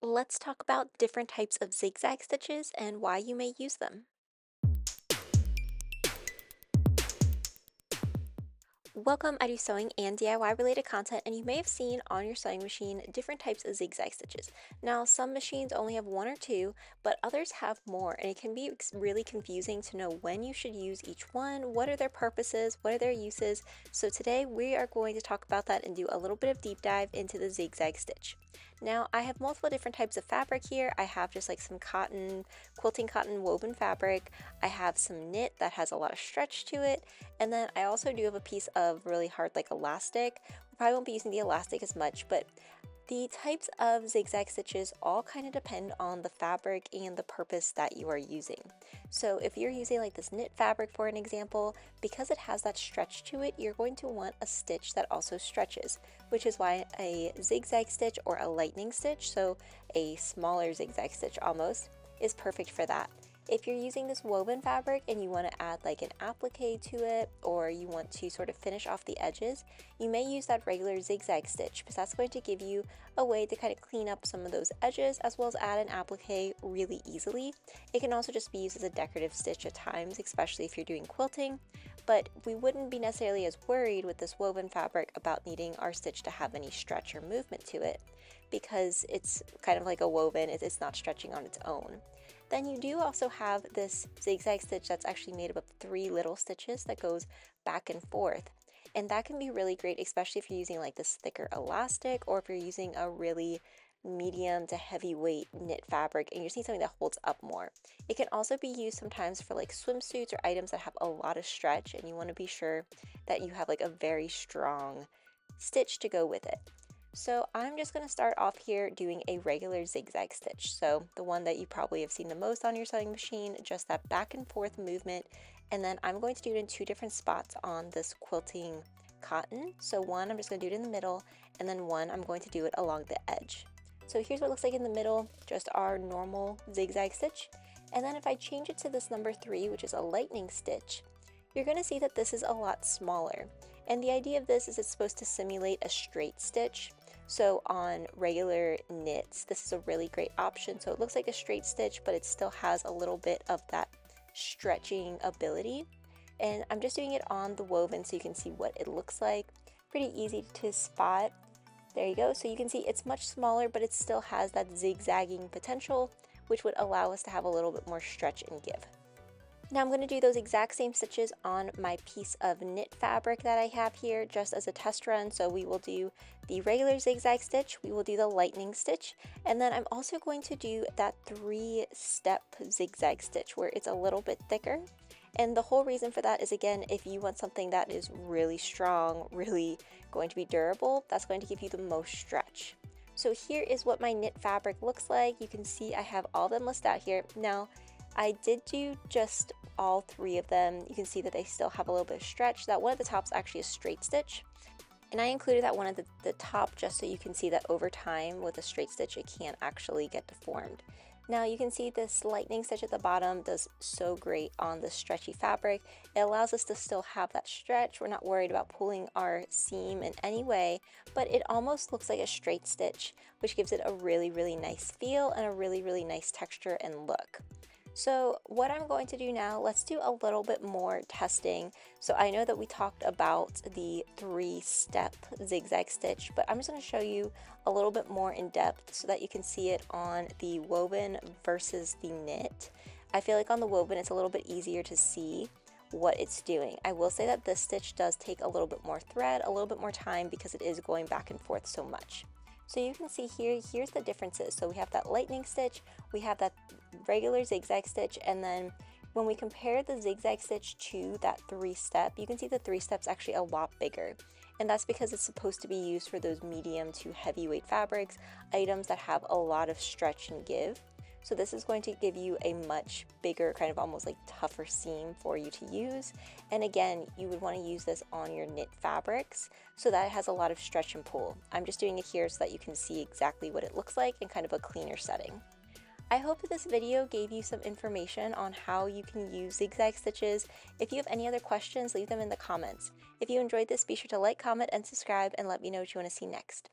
Let's talk about different types of zigzag stitches and why you may use them. Welcome, I do sewing and DIY related content, and you may have seen on your sewing machine different types of zigzag stitches. Now, some machines only have one or two, but others have more, and it can be really confusing to know when you should use each one, what are their purposes, what are their uses. So today we are going to talk about that and do a little bit of deep dive into the zigzag stitch. Now, I have multiple different types of fabric here. I have just like some cotton, quilting cotton woven fabric. I have some knit that has a lot of stretch to it. And then I also do have a piece of really hard like elastic. We probably won't be using the elastic as much, but the types of zigzag stitches all kind of depend on the fabric and the purpose that you are using. So if you're using like this knit fabric for an example, because it has that stretch to it, you're going to want a stitch that also stretches, which is why a zigzag stitch or a lightning stitch, so a smaller zigzag stitch almost, is perfect for that. If you're using this woven fabric and you want to add like an applique to it, or you want to sort of finish off the edges, you may use that regular zigzag stitch because that's going to give you a way to kind of clean up some of those edges as well as add an applique really easily. It can also just be used as a decorative stitch at times, especially if you're doing quilting, but we wouldn't be necessarily as worried with this woven fabric about needing our stitch to have any stretch or movement to it because it's kind of like a woven, it's not stretching on its own. Then you do also have this zigzag stitch that's actually made up of 3 little stitches that goes back and forth. And that can be really great, especially if you're using like this thicker elastic or if you're using a really medium to heavyweight knit fabric and you're seeing something that holds up more. It can also be used sometimes for like swimsuits or items that have a lot of stretch and you want to be sure that you have like a very strong stitch to go with it. So I'm just going to start off here doing a regular zigzag stitch. So the one that you probably have seen the most on your sewing machine, just that back and forth movement. And then I'm going to do it in 2 different spots on this quilting cotton. So one, I'm just going to do it in the middle, and then one, I'm going to do it along the edge. So here's what it looks like in the middle, just our normal zigzag stitch. And then if I change it to this number 3, which is a lightning stitch, you're going to see that this is a lot smaller. And the idea of this is it's supposed to simulate a straight stitch. So on regular knits, this is a really great option. So it looks like a straight stitch, but it still has a little bit of that stretching ability. And I'm just doing it on the woven so you can see what it looks like. Pretty easy to spot. There you go. So you can see it's much smaller, but it still has that zigzagging potential, which would allow us to have a little bit more stretch and give. Now I'm going to do those exact same stitches on my piece of knit fabric that I have here just as a test run. So we will do the regular zigzag stitch, we will do the lightning stitch, and then I'm also going to do that 3-step zigzag stitch where it's a little bit thicker. And the whole reason for that is, again, if you want something that is really strong, really going to be durable, that's going to give you the most stretch. So here is what my knit fabric looks like. You can see I have all of them listed out here. Now, I did do just all 3 of them. You can see that they still have a little bit of stretch. That one at the top is actually a straight stitch. And I included that one at the top just so you can see that over time with a straight stitch it can't actually get deformed. Now you can see this lightning stitch at the bottom does so great on the stretchy fabric. It allows us to still have that stretch. We're not worried about pulling our seam in any way, but it almost looks like a straight stitch, which gives it a really, really nice feel and a really, really nice texture and look. So what I'm going to do now, let's do a little bit more testing. So I know that we talked about the 3-step zigzag stitch, but I'm just going to show you a little bit more in depth so that you can see it on the woven versus the knit. I feel like on the woven it's a little bit easier to see what it's doing. I will say that this stitch does take a little bit more thread, a little bit more time because it is going back and forth so much. So you can see here, here's the differences. So we have that lightning stitch, we have that regular zigzag stitch, and then when we compare the zigzag stitch to that 3-step, you can see the 3-step's actually a lot bigger. And that's because it's supposed to be used for those medium to heavyweight fabrics, items that have a lot of stretch and give. So this is going to give you a much bigger, kind of almost like tougher seam for you to use. And again, you would want to use this on your knit fabrics so that it has a lot of stretch and pull. I'm just doing it here so that you can see exactly what it looks like in kind of a cleaner setting. I hope that this video gave you some information on how you can use zigzag stitches. If you have any other questions, leave them in the comments. If you enjoyed this, be sure to like, comment, and subscribe, and let me know what you want to see next.